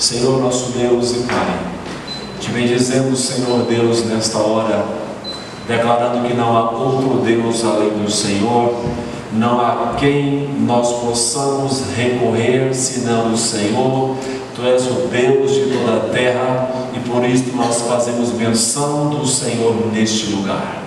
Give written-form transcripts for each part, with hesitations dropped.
Senhor nosso Deus e Pai, te bendizemos, Senhor Deus, nesta hora, declarando que não há outro Deus além do Senhor, não há quem nós possamos recorrer senão o Senhor. Tu és o Deus de toda a terra e por isso nós fazemos menção do Senhor neste lugar.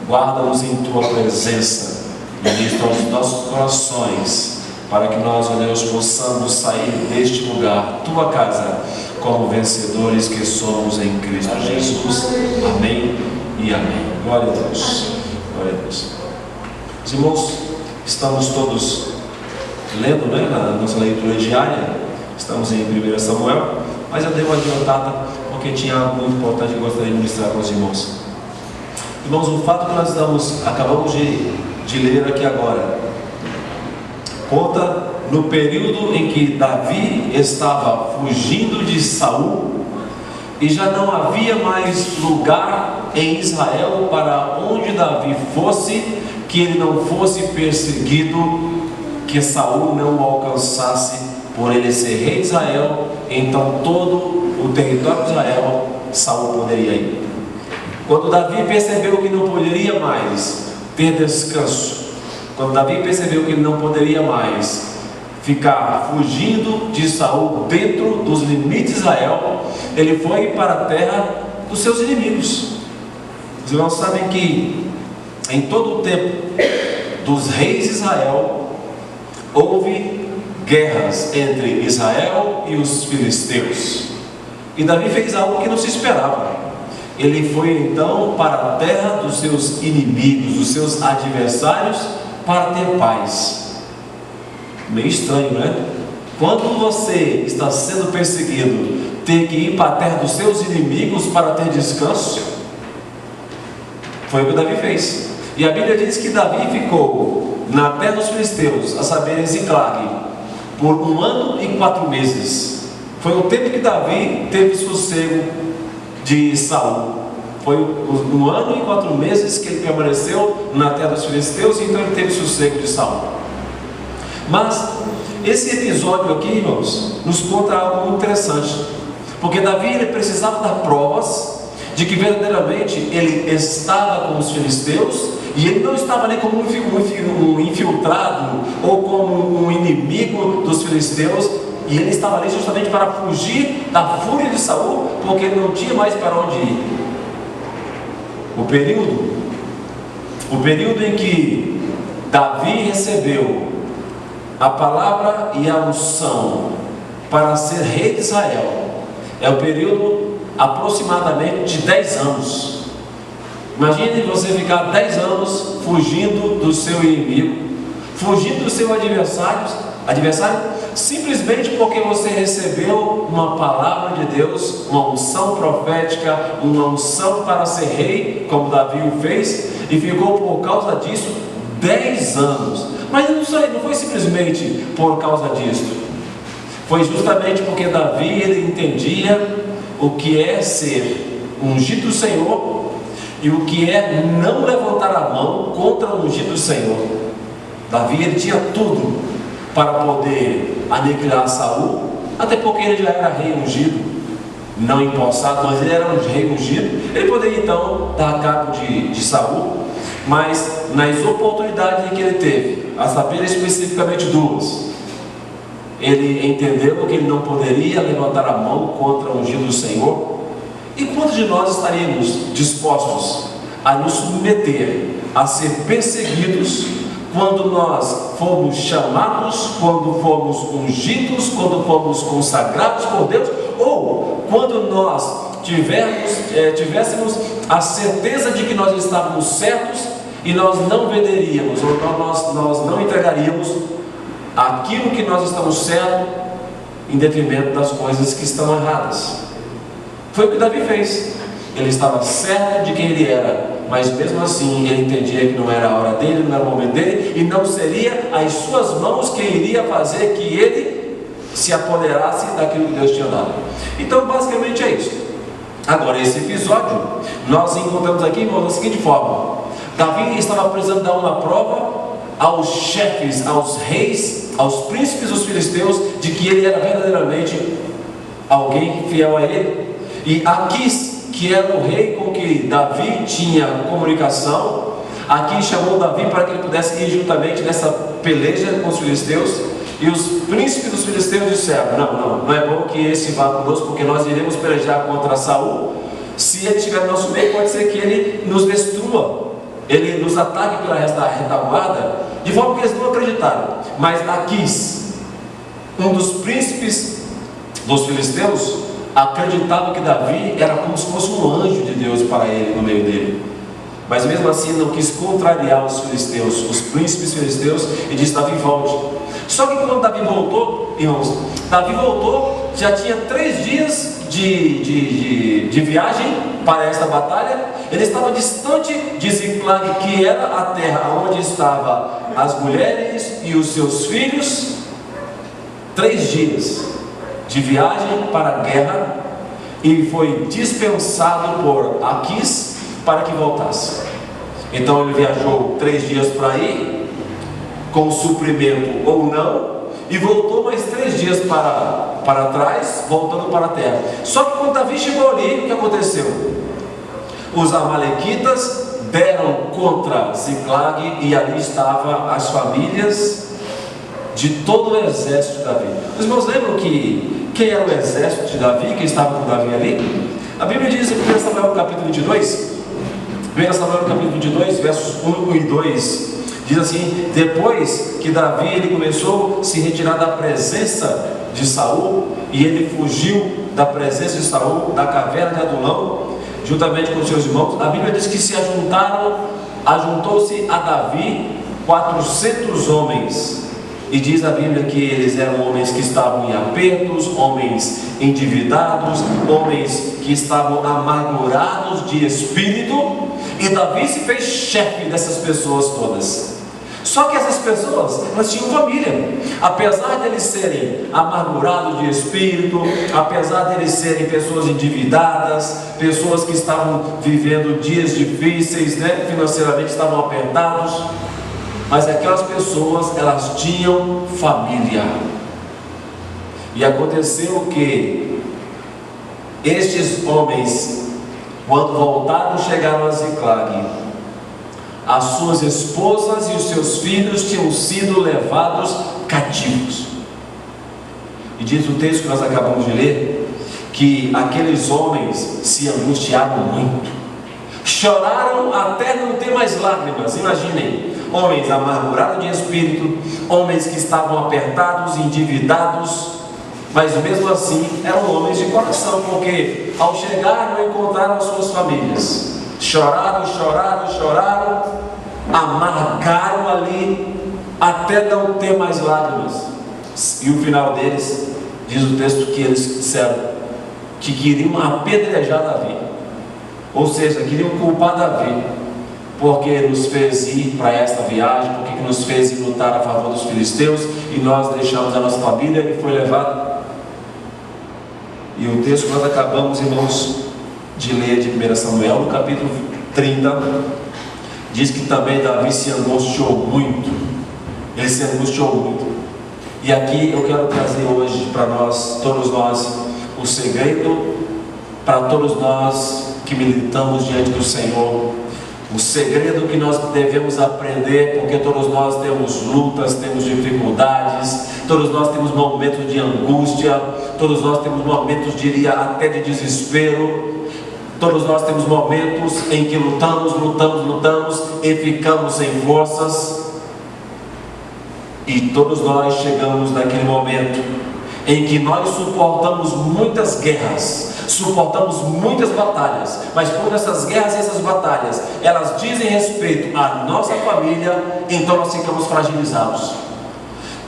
Guarda-nos em tua presença, ministra aos nossos corações, para que nós, ó Deus, possamos sair deste lugar, tua casa, como vencedores que somos em Cristo Jesus. Amém e amém. Glória a Deus. Glória a Deus. Os irmãos, estamos todos lendo, né, na nossa leitura diária. Estamos em 1 Samuel, mas eu dei uma adiantada porque tinha algo muito importante que eu gostaria de ministrar para os irmãos. Irmãos, o fato que nós acabamos de ler aqui agora conta no período em que Davi estava fugindo de Saul e já não havia mais lugar em Israel para onde Davi fosse que ele não fosse perseguido, que Saul não o alcançasse por ele ser rei de Israel. Então todo o território de Israel Saul poderia ir. Quando Davi percebeu que não poderia mais ter descanso, quando Davi percebeu que ele não poderia mais ficar fugindo de Saul dentro dos limites de Israel, ele foi para a terra dos seus inimigos. Os irmãos sabem que em todo o tempo dos reis de Israel houve guerras entre Israel e os filisteus, e Davi fez algo que não se esperava. Ele foi então para a terra dos seus inimigos, dos seus adversários, para ter paz. Meio estranho, né? Quando você está sendo perseguido, ter que ir para a terra dos seus inimigos para ter descanso. Foi o que Davi fez. E a Bíblia diz que Davi ficou na terra dos filisteus, a saber, em Ziclag, por 1 ano e 4 meses. Foi o tempo que Davi teve sossego de Saul. Foi 1 ano e 4 meses que ele permaneceu na terra dos filisteus, e então ele teve sossego de Saul. Mas esse episódio aqui, irmãos, nos conta algo muito interessante, porque Davi ele precisava dar provas de que verdadeiramente ele estava com os filisteus, e ele não estava ali como um infiltrado ou como um inimigo dos filisteus, e ele estava ali justamente para fugir da fúria de Saul, porque ele não tinha mais para onde ir. O período em que Davi recebeu a palavra e a unção para ser rei de Israel é o período aproximadamente de 10 anos. Imagine você ficar 10 anos fugindo do seu inimigo, fugindo do seu adversário, simplesmente porque você recebeu uma palavra de Deus, uma unção profética, uma unção para ser rei, como Davi o fez, e ficou por causa disso 10 anos. Mas não foi simplesmente por causa disso, foi justamente porque Davi ele entendia o que é ser ungido do Senhor e o que é não levantar a mão contra o ungido do Senhor. Davi ele tinha tudo para poder aniquilar Saul, até porque ele já era rei ungido, não empossado, mas ele era um rei ungido. Ele poderia então dar cabo de Saul, mas nas oportunidades que ele teve, a saber especificamente 2, ele entendeu que ele não poderia levantar a mão contra o ungido do Senhor. E quantos de nós estaríamos dispostos a nos submeter a ser perseguidos quando nós fomos chamados, quando fomos ungidos, quando fomos consagrados por Deus, ou quando nós tivéssemos a certeza de que nós estávamos certos e nós não venderíamos, ou nós não entregaríamos aquilo que nós estamos certos em detrimento das coisas que estão erradas. Foi o que Davi fez. Ele estava certo de quem ele era, mas mesmo assim ele entendia que não era a hora dele, não era o momento dele, e não seria as suas mãos que iria fazer que ele se apoderasse daquilo que Deus tinha dado. Então basicamente é isso. Agora, esse episódio nós encontramos aqui, irmãos, da seguinte forma: Davi estava precisando dar uma prova aos chefes, aos reis, aos príncipes dos filisteus, de que ele era verdadeiramente alguém fiel a ele. E Aquis, que era o rei com que Davi tinha comunicação, Aquis chamou Davi para que ele pudesse ir juntamente nessa peleja com os filisteus. E os príncipes dos filisteus disseram: não é bom que esse vá conosco, porque nós iremos pelejar contra Saul. Se ele estiver no nosso meio, pode ser que ele nos destrua, ele nos ataque pela retaguarda, de forma que eles não acreditaram. Mas Aquis, um dos príncipes dos filisteus, acreditava que Davi era como se fosse um anjo de Deus para ele, no meio dele. Mas mesmo assim não quis contrariar os filisteus, os príncipes filisteus, e disse: Davi, volte. Só que quando Davi voltou, irmãos, Davi voltou, já tinha 3 dias de viagem para esta batalha. Ele estava distante de Ziclag, que era a terra onde estavam as mulheres e os seus filhos. 3 dias de viagem para a guerra, e foi dispensado por Aquis para que voltasse. Então ele viajou 3 dias para ir, com suprimento ou não, e voltou mais 3 dias para trás, voltando para a terra. Só que quando Davi chegou ali, o que aconteceu? Os amalequitas deram contra Ziclag, e ali estavam as famílias de todo o exército de Davi. Os irmãos lembram quem era o exército de Davi, quem estava com Davi ali? A Bíblia diz em 1 Samuel capítulo 22, 1 Samuel capítulo 22, versos 1 e 2, diz assim: depois que Davi ele começou a se retirar da presença de Saul, e ele fugiu da presença de Saul, da caverna de Adulão, juntamente com seus irmãos, a Bíblia diz que ajuntou-se a Davi 400 homens. E diz a Bíblia que eles eram homens que estavam em apertos, homens endividados, homens que estavam amargurados de espírito, e Davi se fez chefe dessas pessoas todas. Só que essas pessoas, elas tinham família. Apesar de eles serem amargurados de espírito, apesar de eles serem pessoas endividadas, pessoas que estavam vivendo dias difíceis, financeiramente estavam apertados, mas aquelas pessoas, elas tinham família. E aconteceu que estes homens, quando voltaram, chegaram a Ziclag, as suas esposas e os seus filhos tinham sido levados cativos. E diz o texto que nós acabamos de ler, que aqueles homens se angustiaram muito, choraram até não ter mais lágrimas. Imaginem, homens amargurados de espírito, homens que estavam apertados, endividados, mas mesmo assim eram homens de coração, porque ao chegar não encontraram as suas famílias. Choraram, amargaram ali até não ter mais lágrimas. E o final deles, diz o texto, que eles disseram que queriam apedrejar Davi, ou seja, queriam culpar Davi, porque nos fez ir para esta viagem, porque nos fez ir lutar a favor dos filisteus, e nós deixamos a nossa família e foi levado. E o texto que nós acabamos, irmãos, de ler de 1 Samuel, no capítulo 30, diz que também Davi se angustiou muito. Ele se angustiou muito. E aqui eu quero trazer hoje para nós, todos nós, o segredo para todos nós que militamos diante do Senhor. O segredo que nós devemos aprender, porque todos nós temos lutas, temos dificuldades, todos nós temos momentos de angústia, todos nós temos momentos, diria, até de desespero, todos nós temos momentos em que lutamos e ficamos sem forças, e todos nós chegamos naquele momento em que nós suportamos muitas guerras, suportamos muitas batalhas, mas quando essas guerras e essas batalhas, elas dizem respeito à nossa família, então nós ficamos fragilizados.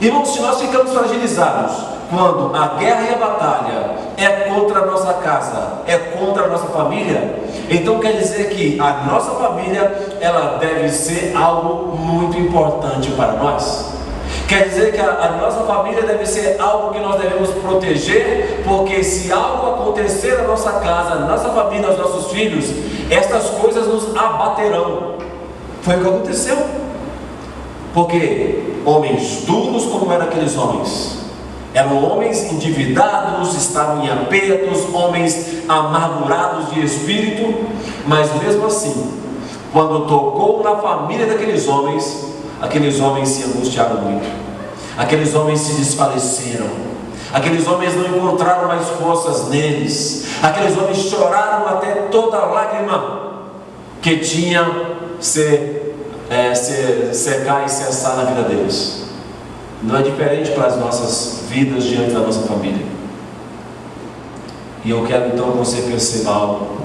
Irmãos, se nós ficamos fragilizados quando a guerra e a batalha é contra a nossa casa, é contra a nossa família, então quer dizer que a nossa família, ela deve ser algo muito importante para nós. Quer dizer que a nossa família deve ser algo que nós devemos proteger, porque se algo acontecer na nossa casa, na nossa família, aos nossos filhos, estas coisas nos abaterão. Foi o que aconteceu. Porque homens duros como eram aqueles homens, Eram homens endividados, estavam em apertos, homens amargurados de espírito, mas mesmo assim, quando tocou na família daqueles homens se angustiaram muito, aqueles homens se desfaleceram, aqueles homens não encontraram mais forças neles, aqueles homens choraram até toda a lágrima que tinha secar e cessar na vida deles. Não é diferente para as nossas vidas diante da nossa família. E eu quero então que você perceba algo.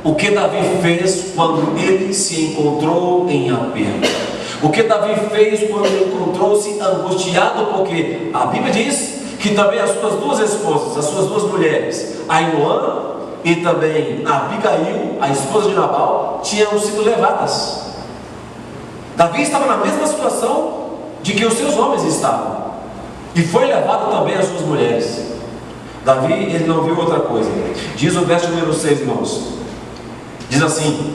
O que Davi fez quando ele se encontrou em aperto? O que Davi fez quando ele encontrou-se angustiado? Porque a Bíblia diz que também as suas duas esposas, as suas duas mulheres, Ainoã e também Abigail, a esposa de Nabal, tinham sido levadas. Davi estava na mesma situação de que os seus homens estavam, e foi levado também as suas mulheres. Davi, ele não viu outra coisa. Diz o verso número 6, irmãos, diz assim: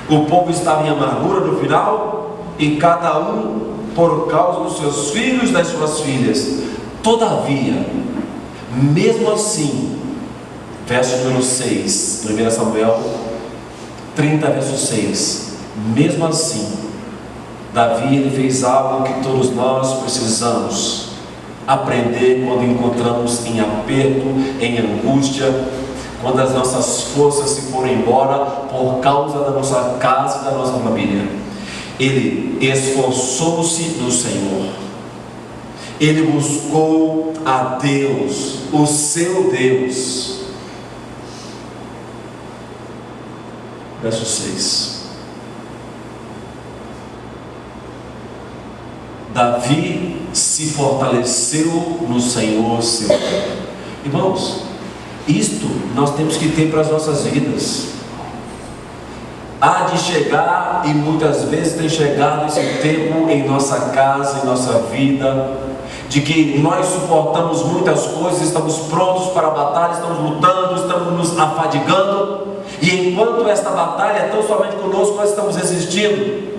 o povo estava em amargura no final, e cada um por causa dos seus filhos e das suas filhas. Todavia, mesmo assim, verso número 6, 1 Samuel 30, verso 6, mesmo assim, Davi, ele fez algo que todos nós precisamos aprender quando encontramos em aperto, em angústia, quando as nossas forças se foram embora por causa da nossa casa e da nossa família. Ele esforçou-se no Senhor, ele buscou a Deus, o seu Deus. Verso 6. Davi se fortaleceu no Senhor seu Deus. Irmãos, isto nós temos que ter para as nossas vidas. Há de chegar, e muitas vezes tem chegado esse tempo em nossa casa, em nossa vida, de que nós suportamos muitas coisas, estamos prontos para a batalha, estamos lutando, estamos nos afadigando, e enquanto esta batalha é tão somente conosco, nós estamos resistindo.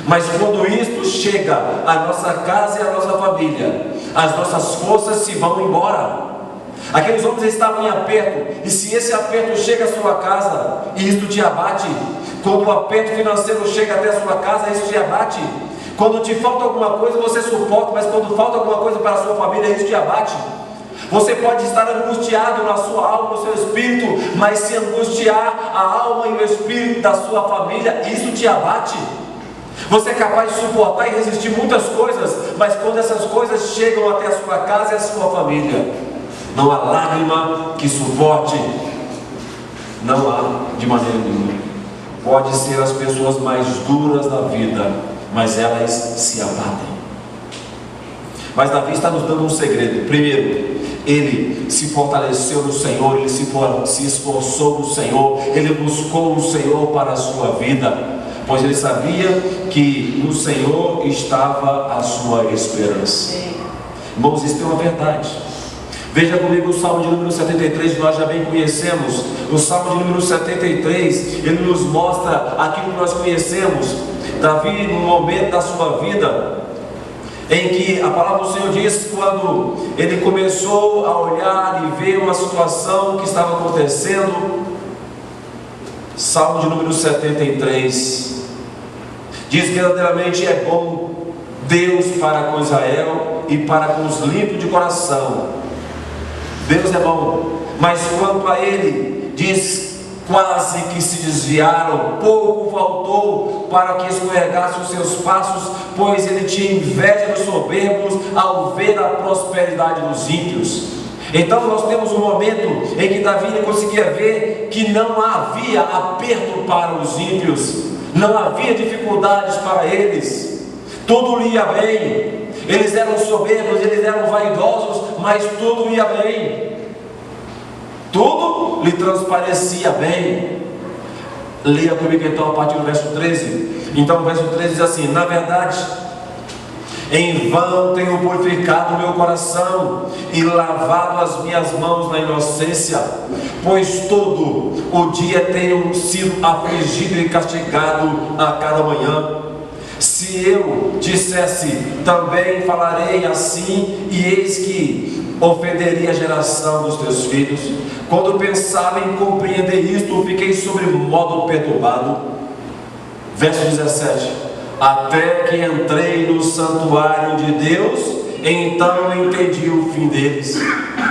Mas quando isto chega à nossa casa e à nossa família, as nossas forças se vão embora. Aqueles homens estavam em aperto, e se esse aperto chega à sua casa, e isto te abate, quando o aperto financeiro chega até a sua casa, isso te abate. Quando te falta alguma coisa, você suporta, mas quando falta alguma coisa para a sua família, isso te abate. Você pode estar angustiado na sua alma, no seu espírito, mas se angustiar a alma e o espírito da sua família, isso te abate. Você é capaz de suportar e resistir muitas coisas, mas quando essas coisas chegam até a sua casa e a sua família, não há lágrima que suporte, não há de maneira nenhuma. Pode ser as pessoas mais duras da vida, mas elas se abatem. Mas Davi está nos dando um segredo. Primeiro, ele se fortaleceu no Senhor, ele se esforçou no Senhor, ele buscou o Senhor para a sua vida, pois ele sabia que no Senhor estava a sua esperança. Irmãos, isso é uma verdade. Veja comigo o Salmo de número 73, nós já bem conhecemos. O Salmo de número 73, ele nos mostra aquilo que nós conhecemos. Davi, no momento da sua vida, em que a palavra do Senhor diz, quando ele começou a olhar e ver uma situação que estava acontecendo, Salmo de número 73, diz que verdadeiramente é bom Deus para com Israel e para com os limpos de coração. Deus é bom, mas quanto a ele, diz, quase que se desviaram, pouco faltou para que escorregasse os seus passos, pois ele tinha inveja dos soberbos ao ver a prosperidade dos ímpios. Então nós temos um momento em que Davi conseguia ver que não havia aperto para os ímpios, não havia dificuldades para eles, tudo ia bem. Eles eram soberbos, eles eram vaidosos, mas tudo ia bem, tudo lhe transparecia bem. Leia comigo então a partir do verso 13. Então o verso 13 diz assim: na verdade, em vão tenho purificado o meu coração e lavado as minhas mãos na inocência, pois todo o dia tenho sido afligido e castigado a cada manhã. Se eu dissesse, também falarei assim, e eis que ofenderia a geração dos teus filhos. Quando pensava em compreender isto, fiquei sobre modo perturbado. Verso 17: até que entrei no santuário de Deus, então entendi o fim deles.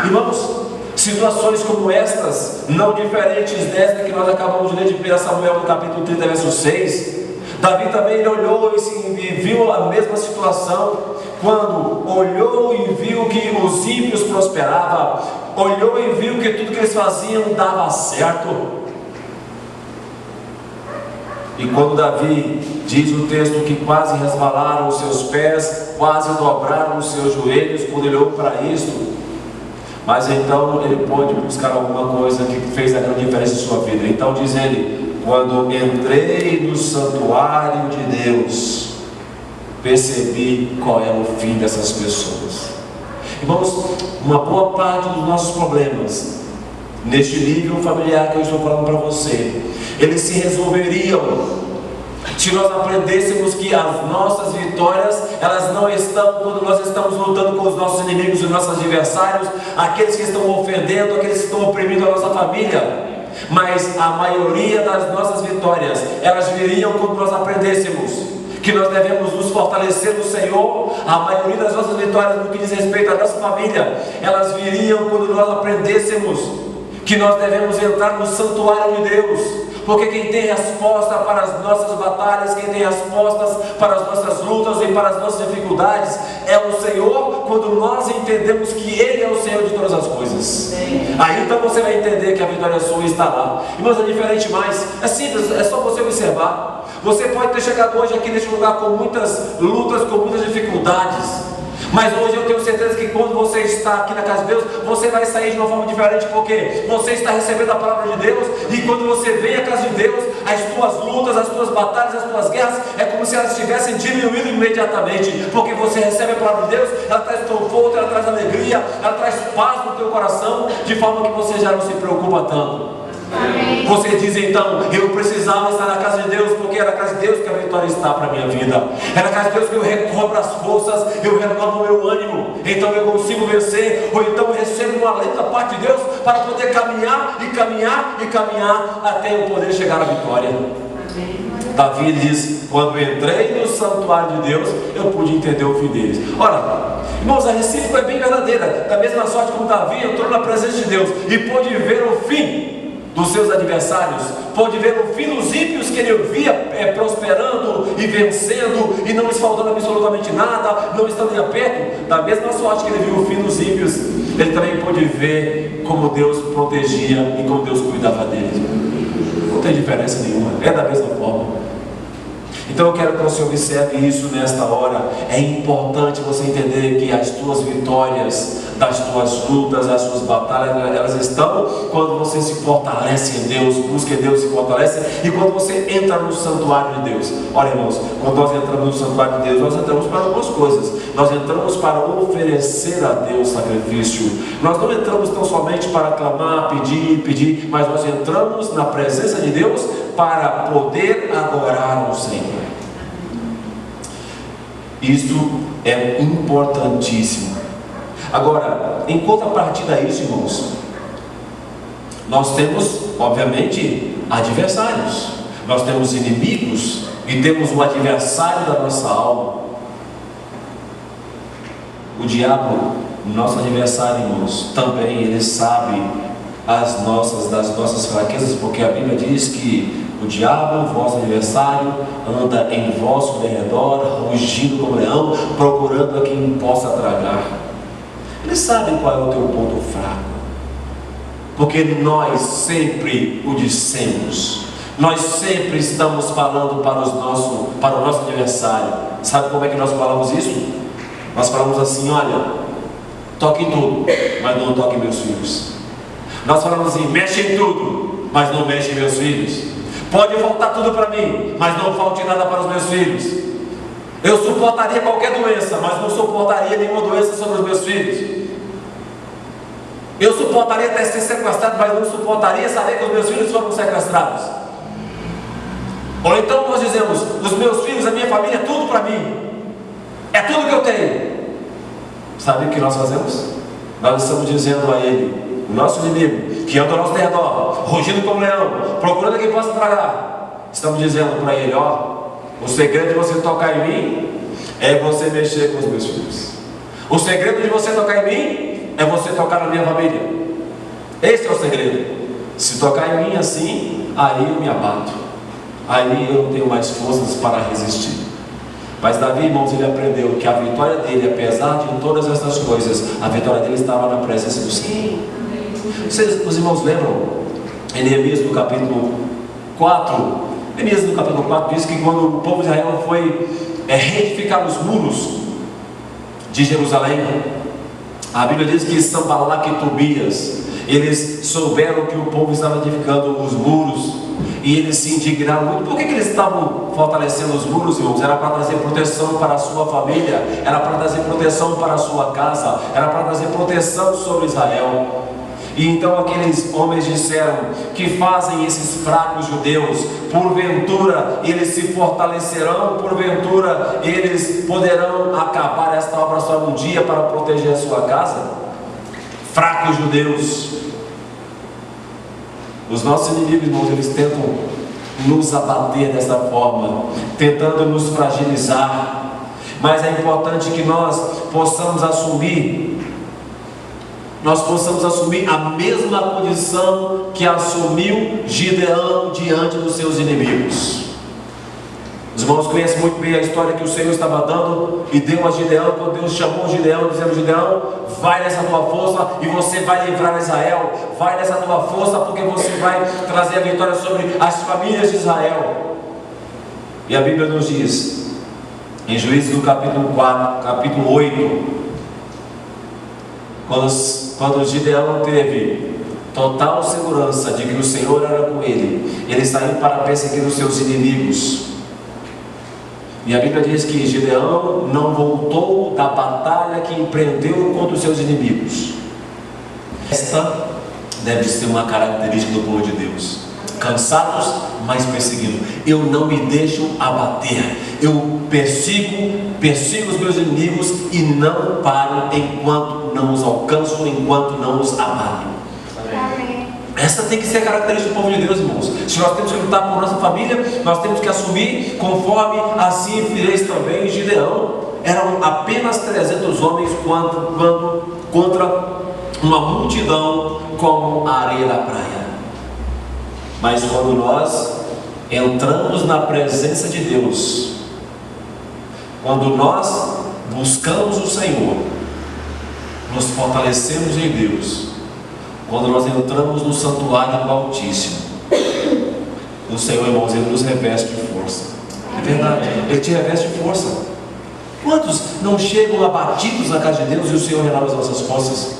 Irmãos, situações como estas, não diferentes desta que nós acabamos de ler de 1 Samuel no capítulo 30, verso 6, Davi também ele olhou e viu a mesma situação. Quando olhou e viu que os ímpios prosperavam, olhou e viu que tudo que eles faziam dava certo. E quando Davi, diz o texto, que quase resvalaram os seus pés, quase dobraram os seus joelhos, quando ele olhou para isto, mas então ele pôde buscar alguma coisa que fez a grande diferença em sua vida. Então diz ele: quando entrei no santuário de Deus, percebi qual é o fim dessas pessoas. Irmãos, uma boa parte dos nossos problemas, neste nível familiar que eu estou falando para você, eles se resolveriam se nós aprendêssemos que as nossas vitórias, elas não estão quando nós estamos lutando com os nossos inimigos, os nossos adversários, aqueles que estão ofendendo, aqueles que estão oprimindo a nossa família. Mas a maioria das nossas vitórias, elas viriam quando nós aprendêssemos que nós devemos nos fortalecer no Senhor. A maioria das nossas vitórias no que diz respeito à nossa família, elas viriam quando nós aprendêssemos que nós devemos entrar no santuário de Deus. Porque quem tem resposta para as nossas batalhas, quem tem respostas para as nossas lutas e para as nossas dificuldades, é o Senhor, quando nós entendemos que Ele é o Senhor de todas as coisas. Aí então você vai entender que a vitória sua está lá. Irmãos, é diferente mais, é simples, é só você observar. Você pode ter chegado hoje aqui neste lugar com muitas lutas, com muitas dificuldades, mas hoje eu tenho certeza que quando você está aqui na casa de Deus, você vai sair de uma forma diferente, porque você está recebendo a palavra de Deus. E quando você vem à casa de Deus, as tuas lutas, as tuas batalhas, as tuas guerras, é como se elas tivessem diminuído imediatamente, porque você recebe a palavra de Deus, ela traz conforto, ela traz alegria, ela traz paz no teu coração, de forma que você já não se preocupa tanto. Amém. Você diz então: eu precisava estar na casa de Deus, porque é na casa de Deus que a vitória está para a minha vida, é na casa de Deus que eu recobro as forças, eu renovo o meu ânimo, então eu consigo vencer, ou então eu recebo uma lei da parte de Deus para poder caminhar e caminhar e caminhar até eu poder chegar à vitória. Amém. Davi diz: quando entrei no santuário de Deus, eu pude entender o fim deles. Ora, irmãos, a recíproca é bem verdadeira. Da mesma sorte como Davi entrou na presença de Deus e pôde ver o fim dos seus adversários, pôde ver o fim dos ímpios que ele via prosperando e vencendo, e não lhes faltando absolutamente nada, não estando de aperto. Da mesma sorte que ele viu o fim dos ímpios, ele também pôde ver como Deus protegia e como Deus cuidava deles. Não tem diferença nenhuma, é da mesma forma. Então eu quero que você observe isso nesta hora. É importante você entender que as tuas vitórias, das tuas lutas, as suas batalhas, elas estão quando você se fortalece em Deus, busca em Deus, se fortalece, e quando você entra no santuário de Deus. Olha, irmãos, quando nós entramos no santuário de Deus, nós entramos para algumas coisas. Nós entramos para oferecer a Deus sacrifício. Nós não entramos tão somente para clamar, pedir, mas nós entramos na presença de Deus para poder adorar o Senhor. Isto é importantíssimo. Agora, em contrapartida a isso, irmãos, nós temos, obviamente, adversários. Nós temos inimigos e temos um adversário da nossa alma. O diabo, nosso adversário, irmãos, também ele sabe das nossas fraquezas, porque a Bíblia diz que o diabo, vosso adversário, anda em vosso derredor, rugindo como leão, procurando a quem possa tragar. Ele sabe qual é o teu ponto fraco, porque nós sempre o dissemos, nós sempre estamos falando para o nosso adversário. Sabe como é que nós falamos isso? Nós falamos assim: olha, toque em tudo, mas não toque em meus filhos. Nós falamos assim: mexe em tudo, mas não mexe em meus filhos. Pode faltar tudo para mim, mas não falte nada para os meus filhos. Eu suportaria qualquer doença, mas não suportaria nenhuma doença sobre os meus filhos. Eu suportaria até ser sequestrado, mas não suportaria saber que os meus filhos foram sequestrados. Ou então nós dizemos: os meus filhos, a minha família, é tudo para mim, é tudo que eu tenho. Sabe o que nós fazemos? Nós estamos dizendo a ele, o nosso inimigo, que anda ao nosso redor, rugindo como leão, procurando quem possa tragar, estamos dizendo para ele: ó, o segredo de você tocar em mim é você mexer com os meus filhos. O segredo de você tocar em mim é você tocar na minha família. Esse é o segredo. Se tocar em mim assim, aí eu me abato, aí eu não tenho mais forças para resistir. Mas Davi, irmãos, ele aprendeu que a vitória dele, apesar de todas essas coisas, a vitória dele estava na presença do Senhor. Os irmãos lembram? Em Neemias no capítulo 4, Neemias no capítulo 4 diz que quando o povo de Israel foi reedificar os muros de Jerusalém, a Bíblia diz que Sanballat e Tobias, eles souberam que o povo estava edificando os muros, e eles se indignaram muito. Por que eles estavam fortalecendo os muros, irmãos? Era para trazer proteção para a sua família, era para trazer proteção para a sua casa, era para trazer proteção sobre Israel. E então aqueles homens disseram: que fazem esses fracos judeus? Porventura eles se fortalecerão, porventura eles poderão acabar esta obra só um dia para proteger a sua casa? Fracos judeus. Os nossos inimigos, irmãos, eles tentam nos abater dessa forma, tentando nos fragilizar. Mas é importante que nós possamos assumir a mesma condição que assumiu Gideão diante dos seus inimigos. Os irmãos conhecem muito bem a história que o Senhor estava dando e deu a Gideão, quando Deus chamou Gideão, dizendo: Gideão, vai nessa tua força e você vai livrar Israel, vai nessa tua força porque você vai trazer a vitória sobre as famílias de Israel. E a Bíblia nos diz, em Juízes do capítulo 8, quando Gideão teve total segurança de que o Senhor era com ele, ele saiu para perseguir os seus inimigos. E a Bíblia diz que Gideão não voltou da batalha que empreendeu contra os seus inimigos. Esta deve ser uma característica do povo de Deus: cansados, mas perseguindo. Eu não me deixo abater, eu persigo os meus inimigos e não paro enquanto não os alcanço, enquanto não os abato. Essa tem que ser a característica do povo de Deus, irmãos. Se nós temos que lutar por nossa família, nós temos que assumir, conforme assim fizeis também Gideão. Eram apenas 300 homens contra uma multidão como a areia da praia. Mas quando nós entramos na presença de Deus, quando nós buscamos o Senhor, nos fortalecemos em Deus, quando nós entramos no santuário do Altíssimo, o Senhor, irmãos, Ele nos reveste de força. É verdade, Ele te reveste de força. Quantos não chegam abatidos na casa de Deus e o Senhor renova as nossas forças?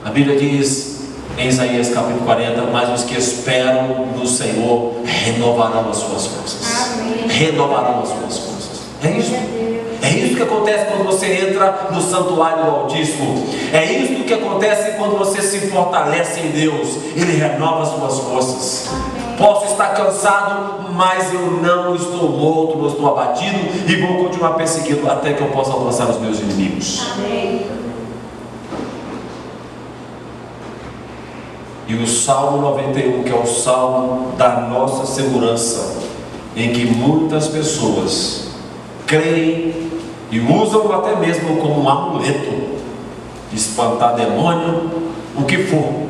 A Bíblia diz em Isaías capítulo 40: mas os que esperam no Senhor renovarão as suas forças. Amém. Renovarão as suas forças. É isso. É isso que acontece quando você entra no santuário do Altíssimo. É isso que acontece quando você se fortalece em Deus. Ele renova as suas forças. Amém. Posso estar cansado, mas eu não estou morto, não estou abatido, e vou continuar perseguindo até que eu possa alcançar os meus inimigos. Amém. E o Salmo 91, que é o Salmo da nossa segurança, em que muitas pessoas creem e usam até mesmo como um amuleto, espantar demônio, o que for.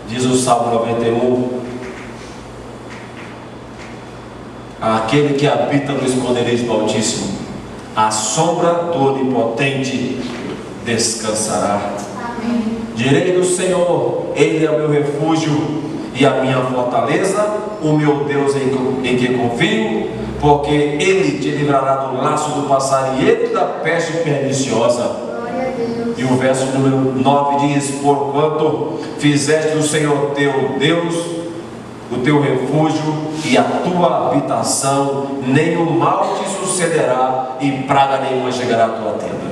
Diz o Salmo 91: aquele que habita no esconderijo do Altíssimo, à sombra do Onipotente descansará. Amém. Direi do Senhor: Ele é o meu refúgio e a minha fortaleza, o meu Deus em quem confio, porque Ele te livrará do laço do passarinheiro e da peste perniciosa. E o verso número 9 diz: porquanto fizeste o Senhor teu Deus o teu refúgio e a tua habitação, nenhum mal te sucederá e praga nenhuma chegará à tua tenda.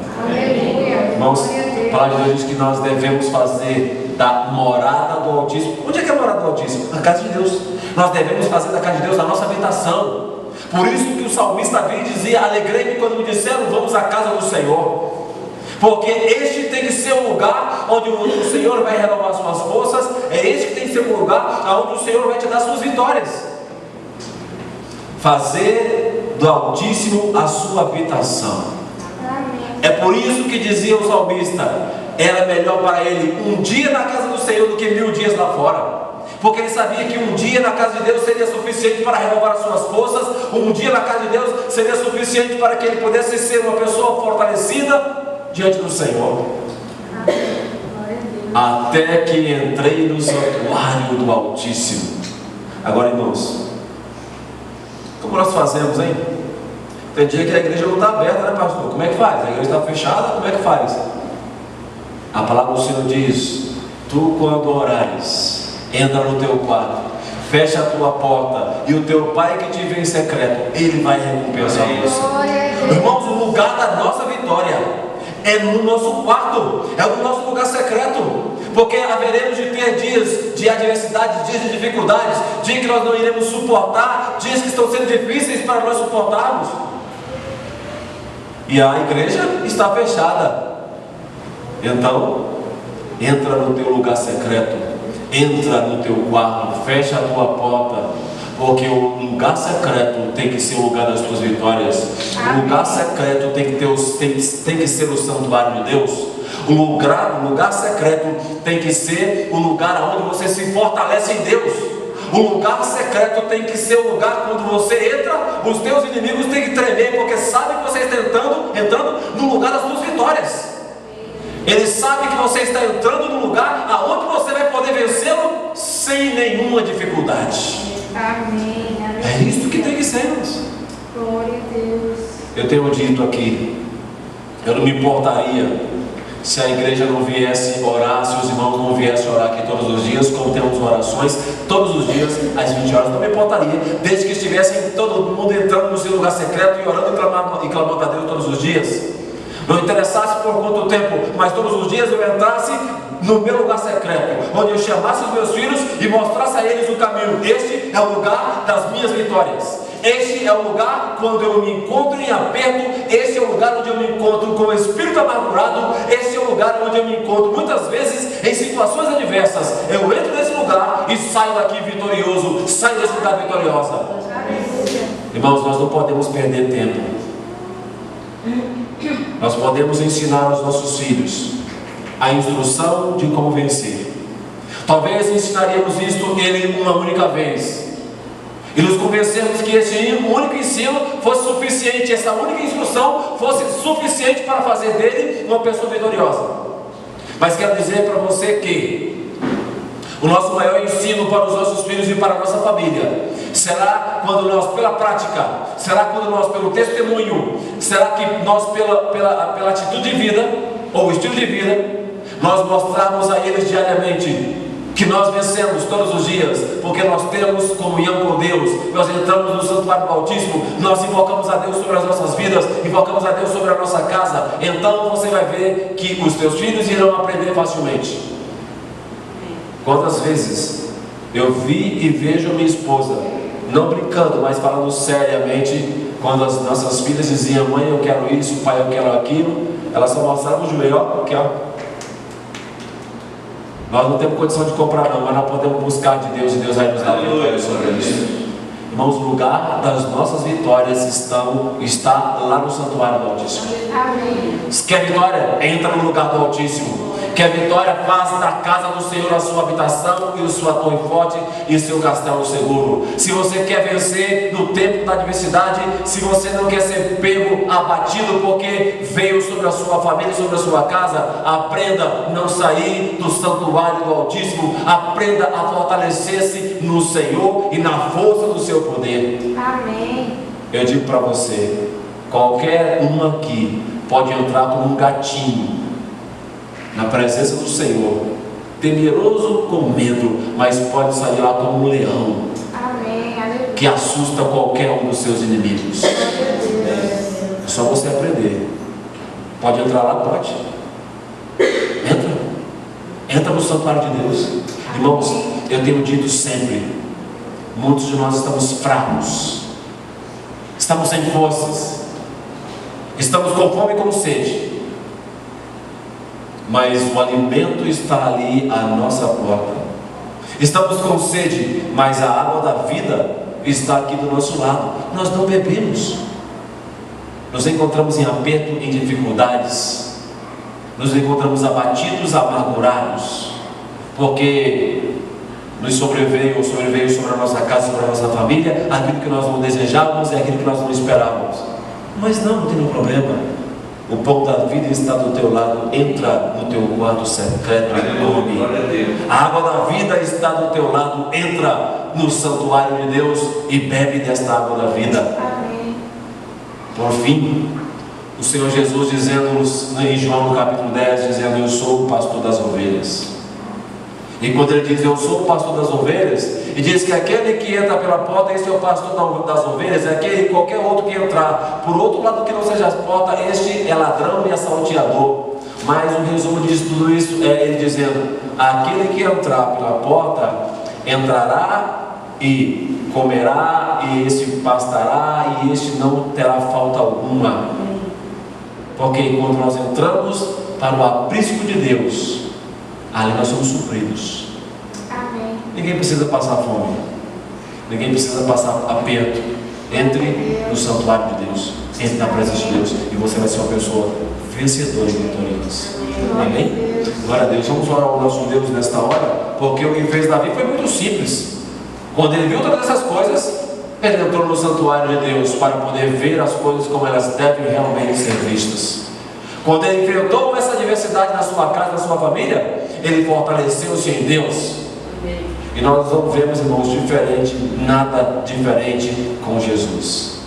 Irmãos, a palavra de Deus diz que nós devemos fazer da morada do Altíssimo. Onde é que é a morada do Altíssimo? Na casa de Deus. Nós devemos fazer da casa de Deus a nossa habitação. Por isso que o salmista Davi dizia: alegrei-me quando me disseram, vamos à casa do Senhor. Porque este tem que ser o lugar onde o Senhor vai renovar suas forças. É este que tem que ser o lugar onde o Senhor vai te dar suas vitórias. Fazer do Altíssimo a sua habitação. É por isso que dizia o salmista: era melhor para ele um dia na casa do Senhor do que 1000 dias lá fora. Porque ele sabia que um dia na casa de Deus seria suficiente para renovar as suas forças. Um dia na casa de Deus seria suficiente para que ele pudesse ser uma pessoa fortalecida diante do Senhor. Até que entrei no santuário do Altíssimo. Agora, irmãos, como nós fazemos, hein? Tem dia que a igreja não está aberta, né, pastor? Como é que faz? A igreja está fechada, como é que faz? A palavra do Senhor diz: tu, quando orares, entra no teu quarto, fecha a tua porta, e o teu pai que te vê em secreto, ele vai recompensar você. Irmãos, o lugar da nossa vitória é no nosso quarto, é no nosso lugar secreto. Porque haveremos de ter dias de adversidade, dias de dificuldades, dias que nós não iremos suportar, dias que estão sendo difíceis para nós suportarmos. E a igreja está fechada. Então, entra no teu lugar secreto, entra no teu quarto, fecha a tua porta, porque o lugar secreto tem que ser o lugar das tuas vitórias. O lugar secreto tem que ser o santuário de Deus. O lugar secreto tem que ser o lugar onde você se fortalece em Deus. O lugar secreto tem que ser o lugar quando você entra, os teus inimigos têm que tremer, porque sabem que você está entrando no lugar das tuas vitórias. Eles sabem que você está entrando no lugar aonde você vai poder vencê-lo sem nenhuma dificuldade. Amém. É isso que tem que ser, irmãos. Glória a Deus. Eu tenho dito aqui, eu não me importaria se a igreja não viesse orar, se os irmãos não viessem orar aqui todos os dias, como temos orações todos os dias, às 20 horas, não me importaria, desde que estivessem todo mundo entrando no seu lugar secreto e orando e clamando a Deus todos os dias. Não interessasse por quanto tempo, mas todos os dias eu entrasse no meu lugar secreto, onde eu chamasse os meus filhos e mostrasse a eles o caminho. Este é o lugar das minhas vitórias. Este é o lugar quando eu me encontro em aperto. Este é o lugar onde eu me encontro com o espírito amargurado. Este é o lugar onde eu me encontro muitas vezes em situações adversas. Eu entro nesse lugar e saio daqui vitorioso, saio desse lugar vitoriosa. Irmãos, nós não podemos perder tempo. Nós podemos ensinar aos nossos filhos a instrução de como vencer. Talvez ensinaríamos isto ele uma única vez e nos convencermos que esse único ensino fosse suficiente, essa única instrução fosse suficiente para fazer dele uma pessoa vitoriosa. Mas quero dizer para você que o nosso maior ensino para os nossos filhos e para a nossa família será quando nós, pela prática, será quando nós, pelo testemunho, será que nós, pela atitude de vida, ou estilo de vida, nós mostrarmos a eles diariamente que nós vencemos todos os dias, porque nós temos comunhão com Deus, nós entramos no santuário do Altíssimo, nós invocamos a Deus sobre as nossas vidas, invocamos a Deus sobre a nossa casa. Então você vai ver que os teus filhos irão aprender facilmente. Quantas vezes eu vi e vejo minha esposa, não brincando, mas falando seriamente, quando as nossas filhas diziam: mãe, eu quero isso, pai, eu quero aquilo, elas só mostravam o joelho: ó, aqui, ó. Nós não temos condição de comprar não, mas nós podemos buscar de Deus, e Deus vai nos dar vitória sobre isso. Irmãos, o lugar das nossas vitórias está lá no santuário do Altíssimo. Amém. Quer vitória? Entra no lugar do Altíssimo. Quer vitória? Faça da casa do Senhor a sua habitação e a sua torre forte e o seu castelo seguro. Se você quer vencer no tempo da adversidade, se você não quer ser pego, abatido porque veio sobre a sua família, sobre a sua casa, aprenda a não sair do santuário do Altíssimo. Aprenda a fortalecer-se no Senhor e na força do seu poder. Amém. Eu digo para você, qualquer um aqui pode entrar como um gatinho na presença do Senhor, temeroso com medo, mas pode sair lá como um leão. Amém. Aleluia. Que assusta qualquer um dos seus inimigos. É só você aprender. Pode entrar lá? Pode. Entra. Entra no santuário de Deus. Irmãos, eu tenho dito sempre, muitos de nós estamos fracos, estamos sem forças, estamos com fome e com sede, mas o alimento está ali à nossa porta. Estamos com sede, mas a água da vida está aqui do nosso lado. Nós não bebemos. Nos encontramos em aperto, em dificuldades, nos encontramos abatidos, amargurados, porque nos sobreveio sobre a nossa casa, sobre a nossa família, aquilo que nós não desejávamos e aquilo que nós não esperávamos. Mas não tem nenhum problema. O pão da vida está do teu lado. Entra no teu quarto secreto e come. A água da vida está do teu lado. Entra no santuário de Deus e bebe desta água da vida. Amém. Por fim, o Senhor Jesus dizendo-nos em João no capítulo 10, dizendo: eu sou o pastor das ovelhas. E quando ele diz eu sou o pastor das ovelhas, e diz que aquele que entra pela porta, esse é o pastor das ovelhas, é aquele qualquer outro que entrar por outro lado que não seja as portas, este é ladrão e assalteador. Mas o resumo de tudo isso é ele dizendo: aquele que entrar pela porta entrará e comerá, e este pastará, e este não terá falta alguma. Porque quando nós entramos para o aprisco de Deus, ali nós somos supridos. Amém. Ninguém precisa passar fome, ninguém precisa passar aperto. Entre no santuário de Deus, entre na presença de Deus, e você vai ser uma pessoa vencedora e vitoriosa. Amém? Glória a Deus. Vamos orar ao nosso Deus nesta hora, porque o que fez Davi foi muito simples. Quando ele viu todas essas coisas, ele entrou no santuário de Deus para poder ver as coisas como elas devem realmente ser vistas. Quando ele enfrentou essa adversidade na sua casa, na sua família, ele fortaleceu-se em Deus. E nós não vemos, irmãos, diferente, nada diferente com Jesus.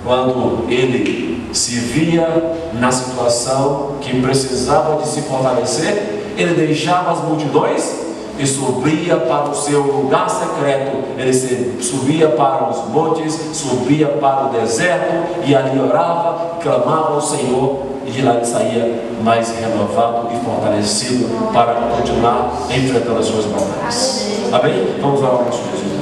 Quando ele se via na situação que precisava de se fortalecer, ele deixava as multidões e subia para o seu lugar secreto. Ele subia para os montes, subia para o deserto, e ali orava, clamava ao Senhor, e de lá ele saía mais renovado e fortalecido para continuar enfrentando as suas batalhas. Amém? Vamos orar ao nosso Deus.